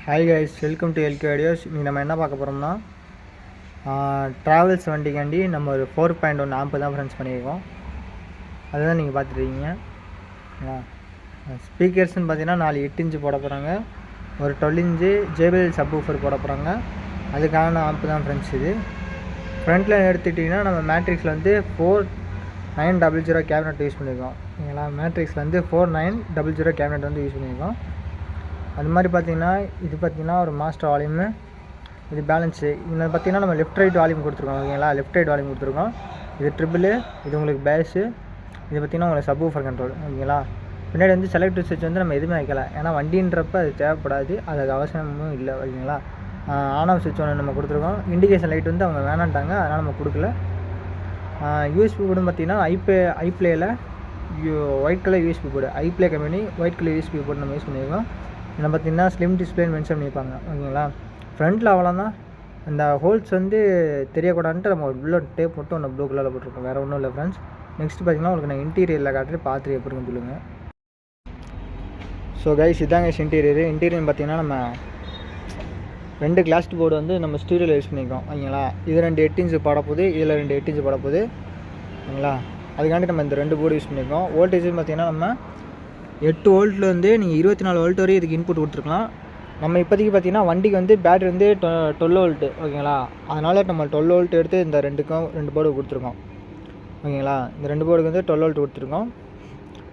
Hi guys, welcome to LK ideas. இன்றைக்கி நம்ம என்ன பார்க்க போகிறோம்னா ட்ராவல்ஸ் வண்டிக்காண்டி நம்ம ஒரு 4.1 ஆம்பு தான் ஃப்ரெண்ட்ஸ் பண்ணியிருக்கோம். அதுதான் நீங்கள் பார்த்துருக்கீங்க. ஸ்பீக்கர்ஸ்னு பார்த்தீங்கன்னா 4 8 இன்ச்சு போட போகிறாங்க, ஒரு 12 இன்ச்சு JBL சப்வூஃபர் போட போகிறாங்க. அதுக்கான ஆம்பு தான் ஃப்ரெண்ட்ஸ் இது. ஃப்ரண்ட்டில் எடுத்துக்கிட்டிங்கன்னா நம்ம மேட்ரிக்ஸில் வந்து 4900 கேபினட் யூஸ் பண்ணியிருக்கோம். ஓகேங்களா, மேட்ரிக்ஸில் வந்து 4900 கேபினட் வந்து யூஸ் பண்ணியிருக்கோம். அது மாதிரி பார்த்திங்கன்னா இது பார்த்திங்கன்னா ஒரு மாஸ்டர் வால்யூமு, இது பேலன்ஸு. இதில் பார்த்திங்கன்னா நம்ம லெஃப்ட் ரைட் வால்யூம் கொடுத்துருக்கோம். ஓகேங்களா, லெஃப்ட் ரைட் வால்யூம் கொடுத்துருக்கோம். இது ட்ரிபிள், இது உங்களுக்கு பேஸு, இது பார்த்திங்கன்னா உங்களுக்கு சப்வூஃபர் கண்ட்ரோல். ஓகேங்களா, பின்னாடி வந்து செலக்டிவ் ஸ்விட்ச் வந்து நம்ம எதுவுமே வைக்கல, ஏன்னா வண்டின்றப்ப அது தேவைப்படாது, அது அவசியமும் இல்லை. ஓகேங்களா, ஆன் ஆஃப் ஸ்விட்ச் ஒன்று நம்ம கொடுத்துருக்கோம். இண்டிகேஷன் லைட் வந்து அவங்க வேணான்ட்டாங்க, அதனால் நம்ம கொடுக்கல. யூஎஸ்பி போர்டும் பார்த்திங்கன்னா ஐப்ளேயில் white colour USB board, iPlay company white colour USB board நம்ம யூஸ் பண்ணியிருக்கோம். இதில் பார்த்திங்கன்னா ஸ்லிம் டிஸ்பிளேன்னு மென்ஷன் பண்ணியிருப்பாங்க. ஓகேங்களா, ஃப்ரண்ட்டில் அவ்வளோதான், அந்த ஹோல்ஸ் வந்து தெரியக்கூடாதுன்ட்டு நம்ம உள்ள டேப் மட்டும் ஒன்று ப்ளூ கலரில் போட்டிருக்கோம், வேறு ஒன்றும் இல்லை ஃப்ரெண்ட்ஸ். நெக்ஸ்ட் பார்த்திங்கன்னா உங்களுக்கு நான் இன்டீரியரில் காட்டுறேன், பார்த்துட்டு எப்படின்னு சொல்லுங்கள். ஸோ கைஸ், இதாங்க இன்டீரியர் பார்த்திங்கன்னா நம்ம 2 கிளாஸ்ட் போர்டு வந்து நம்ம ஸ்டூடியோவில் யூஸ் பண்ணியிருக்கோம். ஓகேங்களா, இது 2 8 இன்ச்சு போட போகுது, இதில் 2 8 இன்ச்சு போட போகுது. ஓகேங்களா, அதுக்காண்டி நம்ம இந்த 2 போர்டு யூஸ் பண்ணியிருக்கோம். வோல்டேஜ்னு பார்த்திங்கன்னா நம்ம 8 வோல்ட்டில் வந்து நீங்கள் 24 வோல்ட் வரையும் இதுக்கு இன்புட் கொடுத்துருக்கலாம். நம்ம இப்போதைக்கு பார்த்திங்கன்னா வண்டிக்கு வந்து பேட்டரி வந்து 12 வோல்ட்டு. ஓகேங்களா, அதனால் நம்ம 12 வோல்ட் எடுத்து இந்த 2 போர்டு கொடுத்துருக்கோம். ஓகேங்களா, இந்த 2 போர்டுக்கு வந்து 12 வோல்ட் கொடுத்துருக்கோம்.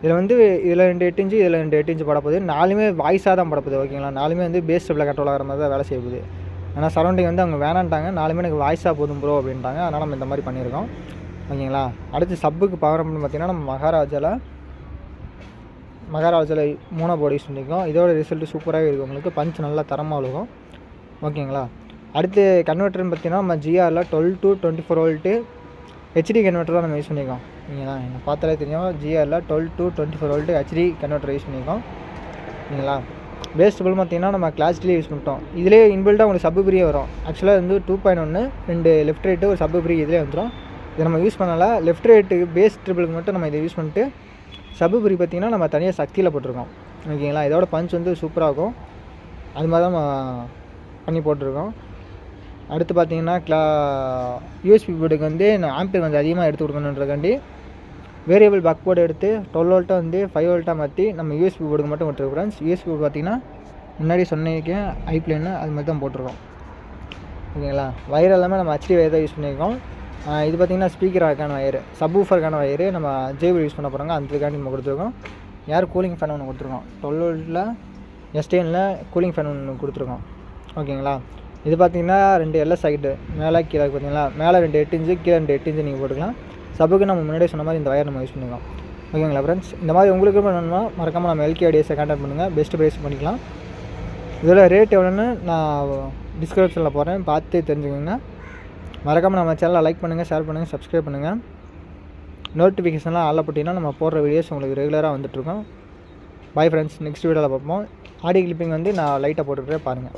இதில் வந்து இதில் 2 8 இன்ச்சு, இதில் 2 8 இன்ச்சு போட போகுது. 4மே வாய்ஸாக தான் போட போகுது. ஓகேங்களா, 4மே வந்து பேஸ் டபிள் கண்ட்ரோல் ஆகிற மாதிரி தான் வேலை செய்ய போகுது. ஆனால் சரௌண்டிங் வந்து அவங்க வேணான்ட்டாங்க, 4மே எனக்கு வாய்ஸாக போதும் ப்ரோ அப்படின்ட்டாங்க, அதனால் நம்ம இந்த மாதிரி பண்ணியிருக்கோம். ஓகேங்களா, அடுத்து சப்புக்கு பவர் அப்படின்னு பார்த்திங்கன்னா நம்ம மகாராஜாவில் 3 போர்டு யூஸ் பண்ணியிருக்கோம். இதோட ரிசல்ட்டு சூப்பராகவே இருக்கும், உங்களுக்கு பஞ்ச் நல்லா தரமாக இருக்கும். ஓகேங்களா, அடுத்து கன்வெர்ட்டர்னு பார்த்திங்கன்னா நம்ம GRல 12 to 24 வோல்ட்டு HD கன்வெர்ட்டர் தான் நம்ம யூஸ் பண்ணியிருக்கோம். ஓகேங்களா, எனக்கு பார்த்தாலே தெரியும், GRல 12 to 24 volt HD converter use பண்ணியிருக்கோம். ஓகேங்களா, பேஸ் டபுள் பார்த்திங்கன்னா நம்ம கிளாஸ் டிலே யூஸ் பண்ணிட்டோம். இதிலே இன்பில்ட்டாக உங்களுக்கு சப்பு ஃப்ரீயே வரும். ஆக்சுவலாக வந்து 2.1 2 லெஃப்ட் ரைட்டு ஒரு சப்பு ஃப்ரீ இதிலே வந்துடும். இதை நம்ம யூஸ் பண்ணல, லெஃப்ட் ரைட்டுக்கு பேஸ் ட்ரிபிளுக்கு மட்டும் நம்ம இதை யூஸ் பண்ணிட்டு சப்பு ஃப்ரீ பார்த்திங்கன்னா நம்ம தனியாக சக்தியில் போட்டிருக்கோம். ஓகேங்களா, இதோட பஞ்ச் வந்து சூப்பராக இருக்கும், அது மாதிரி தான் நம்ம பண்ணி போட்டிருக்கோம். அடுத்து பார்த்திங்கன்னா யூஎஸ்பி போர்டுக்கு வந்து நான் ஆம்பியர் கொஞ்சம் அதிகமாக எடுத்து கொடுக்கணுன்றக்காண்டி வேரியபிள் பக் போர்டு எடுத்து 12 வோல்ட்டை வந்து 5 வோல்ட்டாக மாற்றி நம்ம யூஎஸ்பி போர்டுக்கு மட்டும் போட்டிருக்கோம் ஃப்ரெண்ட்ஸ். யூஎஸ்பி போர்டு பார்த்திங்கன்னா முன்னாடி சொன்னிருக்கேன் ஐப்ளேன்னு, அது மாதிரி தான் போட்டிருக்கோம். ஓகேங்களா, வயர் எல்லாமே நம்ம HD வயர் தான் யூஸ் பண்ணியிருக்கோம். இது பார்த்திங்கன்னா ஸ்பீக்கருக்கான வயரு, சப்வூஃபருக்கான வயரு நம்ம JBL யூஸ் பண்ண போகிறாங்க, அதுக்காண்டி நம்ம கொடுத்துருக்கோம். கூலிங் ஃபேன் ஒன்று கொடுத்துருக்கோம், 12 வோல்ட்டில் S10ல் கூலிங் ஃபேன் ஒன்று கொடுத்துருக்கோம். ஓகேங்களா, இது பார்த்திங்கன்னா 2 LS சைடு மேலே கீழே பார்த்திங்களா, மேலே 2 8 இன்ச்சு, கீழே 2 8 இன்ச்சு நீங்கள் போட்டுக்கலாம். சப்புக்கு நம்ம முன்னாடியே சொன்ன மாதிரி இந்த வயர் நம்ம யூஸ் பண்ணிக்கலாம். ஓகேங்களா ஃப்ரெண்ட்ஸ், இந்த மாதிரி உங்களுக்கு வேணும்னா மறக்காமல் நம்ம எல்கே ஐடியாஸை கான்டாக்ட் பண்ணுங்கள், பெஸ்ட்டு ப்ரைஸ் பண்ணிக்கலாம். இதோட ரேட் எவ்வளோன்னு நான் டிஸ்கிரிப்ஷனில் போகிறேன், பார்த்து தெரிஞ்சுக்கோங்க. மறக்காமல் நம்ம சேனலை லைக் பண்ணுங்கள், ஷேர் பண்ணுங்கள், சப்ஸ்கிரைப் பண்ணுங்கள். நோட்டிஃபிகேஷன்லாம் ஆளில் போட்டிங்கன்னா நம்ம போடுற வீடியோஸ் உங்களுக்கு ரெகுலராக வந்துட்டுருக்கோம். பாய் ஃப்ரெண்ட்ஸ், நெக்ஸ்ட் வீடியோவில் பார்ப்போம். ஆடியோ கிளிப்பிங் வந்து நான் லைட்டாக போட்டுக்கிறேன், பாருங்கள்.